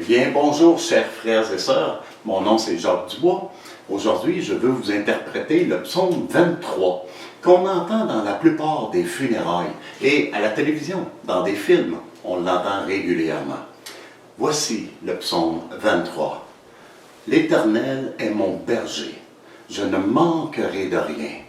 Eh bien, bonjour, chers frères et sœurs. Mon nom, c'est Jacques Dubois. Aujourd'hui, je veux vous interpréter le psaume 23, qu'on entend dans la plupart des funérailles et à la télévision, dans des films. On l'entend régulièrement. Voici le psaume 23. L'Éternel est mon berger. Je ne manquerai de rien.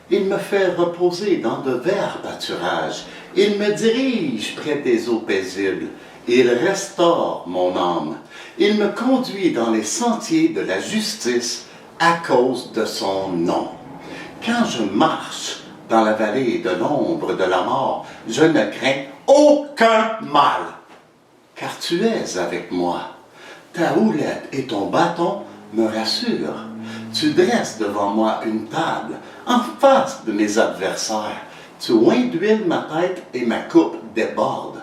Il me fait reposer dans de verts pâturages. Il me dirige près des eaux paisibles. Il restaure mon âme. Il me conduit dans les sentiers de la justice à cause de son nom. Quand je marche dans la vallée de l'ombre de la mort, je ne crains aucun mal, car tu es avec moi. Ta houlette et ton bâton me rassurent. Tu dresses devant moi une table en face de mes adversaires. Tu oins d'huile ma tête et ma coupe déborde.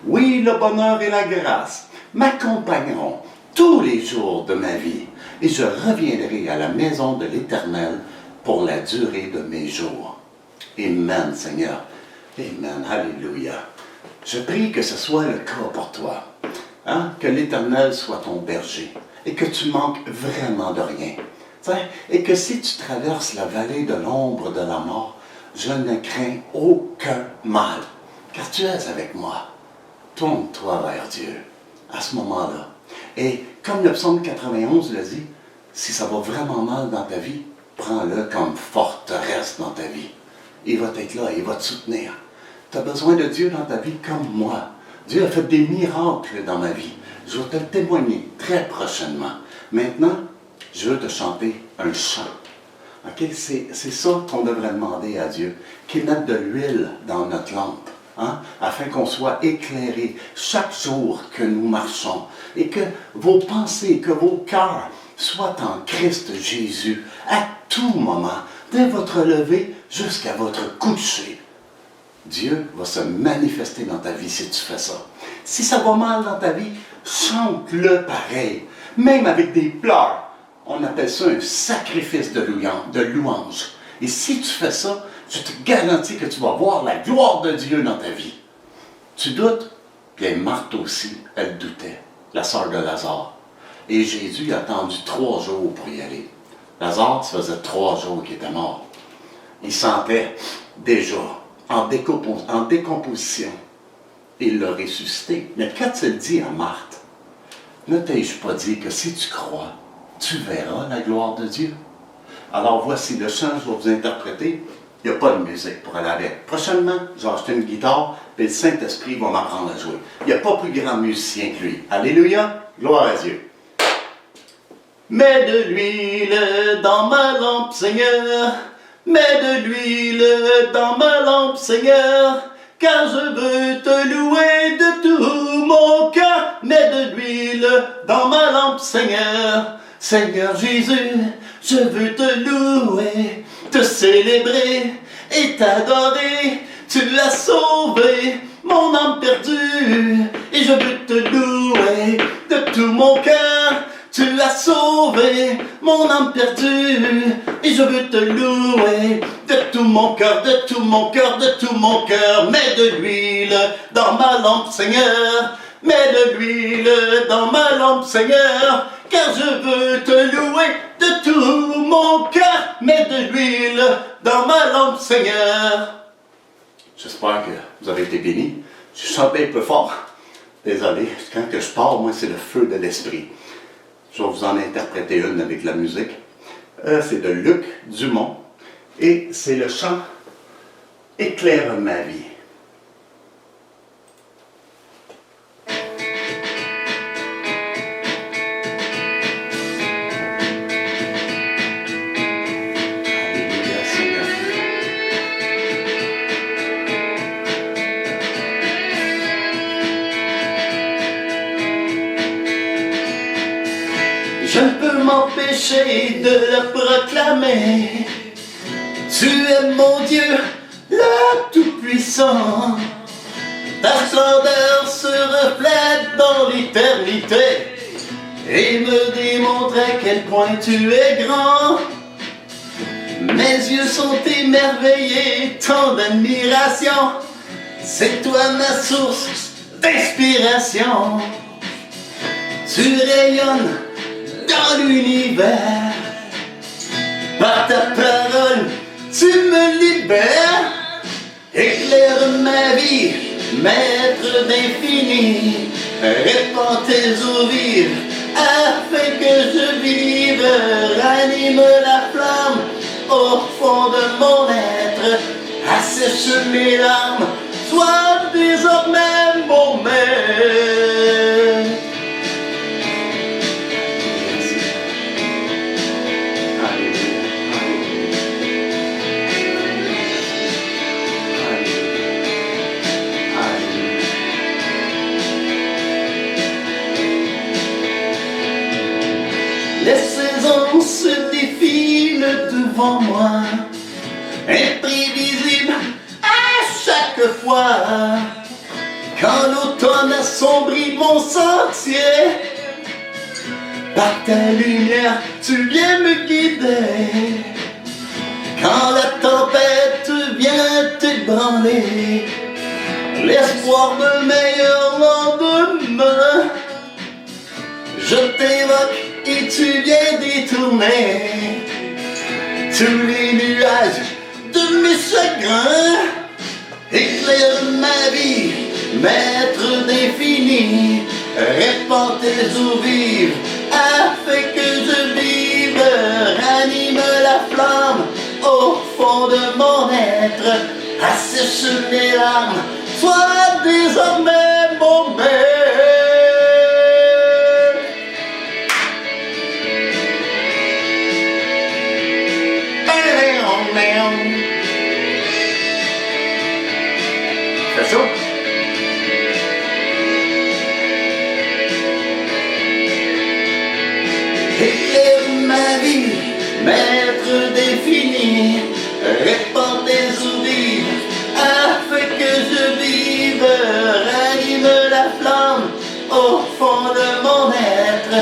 Oui, le bonheur et la grâce m'accompagneront tous les jours de ma vie, et je reviendrai à la maison de l'Éternel pour la durée de mes jours. Amen, Seigneur. Amen. Alléluia. Je prie que ce soit le cas pour toi. Que l'Éternel soit ton berger et que tu manques vraiment de rien. Et que si tu traverses la vallée de l'ombre de la mort, je ne crains aucun mal, car tu es avec moi. Tourne-toi vers Dieu à ce moment-là. Et comme le psaume 91 le dit, si ça va vraiment mal dans ta vie, prends-le comme forteresse dans ta vie. Il va être là, il va te soutenir. Tu as besoin de Dieu dans ta vie comme moi. Dieu a fait des miracles dans ma vie. Je vais te le témoigner très prochainement. Maintenant, je veux te chanter un chant. Okay? C'est ça qu'on devrait demander à Dieu, qu'il mette de l'huile dans notre lampe. Afin qu'on soit éclairés chaque jour que nous marchons et que vos pensées, que vos cœurs soient en Christ Jésus à tout moment, dès votre lever jusqu'à votre coucher. Dieu va se manifester dans ta vie si tu fais ça. Si ça va mal dans ta vie, chante-le pareil, même avec des pleurs. On appelle ça un sacrifice de louange. Et si tu fais ça, je te garantis que tu vas voir la gloire de Dieu dans ta vie. Tu doutes? Bien, Marthe aussi, elle doutait, la sœur de Lazare. Et Jésus a attendu 3 jours pour y aller. Lazare, ça faisait 3 jours qu'il était mort. Il sentait déjà en décomposition. Il l'a ressuscité. Mais quand il dit à Marthe, ne t'ai-je pas dit que si tu crois, tu verras la gloire de Dieu? Alors voici le chant que je vais vous interpréter. Il n'y a pas de musique pour aller avec. Prochainement, j'ai acheté une guitare, et le Saint-Esprit va m'apprendre à jouer. Il n'y a pas plus grand musicien que lui. Alléluia, gloire à Dieu. Mets de l'huile dans ma lampe, Seigneur. Mets de l'huile dans ma lampe, Seigneur. Car je veux te louer de tout mon cœur. Mets de l'huile dans ma lampe, Seigneur. Seigneur Jésus, je veux te louer, te célébrer et t'adorer. Tu as sauvé mon âme perdue et je veux te louer de tout mon cœur. Tu as sauvé mon âme perdue et je veux te louer de tout mon cœur, de tout mon cœur, de tout mon cœur. Mets de l'huile dans ma lampe, Seigneur. Mets de l'huile dans ma lampe, Seigneur. Car je veux te louer de tout mon cœur. Mets de l'huile dans ma lampe, Seigneur. J'espère que vous avez été bénis. Je chantais un peu fort. Désolé, quand que je pars, moi, c'est le feu de l'esprit. Je vais vous en interpréter une avec la musique. C'est de Luc Dumont. Et c'est le chant « Éclaire ma vie ». Je ne peux m'empêcher de le proclamer. Tu es mon Dieu, le Tout-Puissant. Ta splendeur se reflète dans l'éternité et me démontre à quel point tu es grand. Mes yeux sont émerveillés, tant d'admiration. C'est toi ma source d'inspiration. tu rayonnes dans l'univers. Par ta parole, tu me libères. Éclaire ma vie, maître d'infini. Répands tes eaux vives, afin que je vive. Ranime la flamme au fond de mon être. Assèche mes larmes, sois désormais mon maître. Les saisons se défilent devant moi, imprévisibles à chaque fois. Quand l'automne assombrit mon sentier, par ta lumière, tu viens me guider. Quand la tempête vient t'ébranler, l'espoir d'un meilleur lendemain, je t'invoque et tu viens détourner tous les nuages de mes chagrins. Éclaire ma vie, maître d'infini. Répands tes eaux vives, afin que je vive. Ranime la flamme au fond de mon être. Assèche mes larmes, sois désormais mon maître. Fais ça. Éclaire ma vie, maître d'infini. Répands tes eaux vives, afin que je vive. Ranime la flamme au fond de mon être.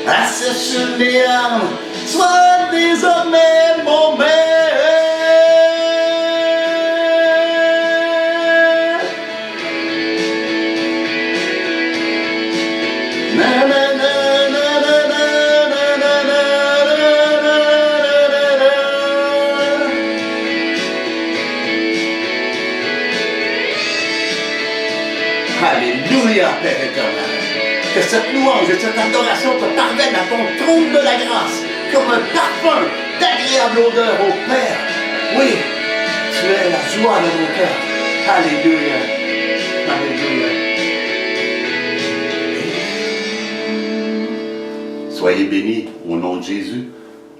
Assèche mes larmes, sois désormais mon maître. Alléluia, Père éternel. Que cette louange et cette adoration te parviennent à ton trône de la grâce, comme un parfum d'agréable odeur au Père. Oui, tu es la joie de mon cœur. Alléluia. Alléluia. Soyez bénis au nom de Jésus.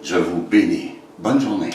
Je vous bénis. Bonne journée.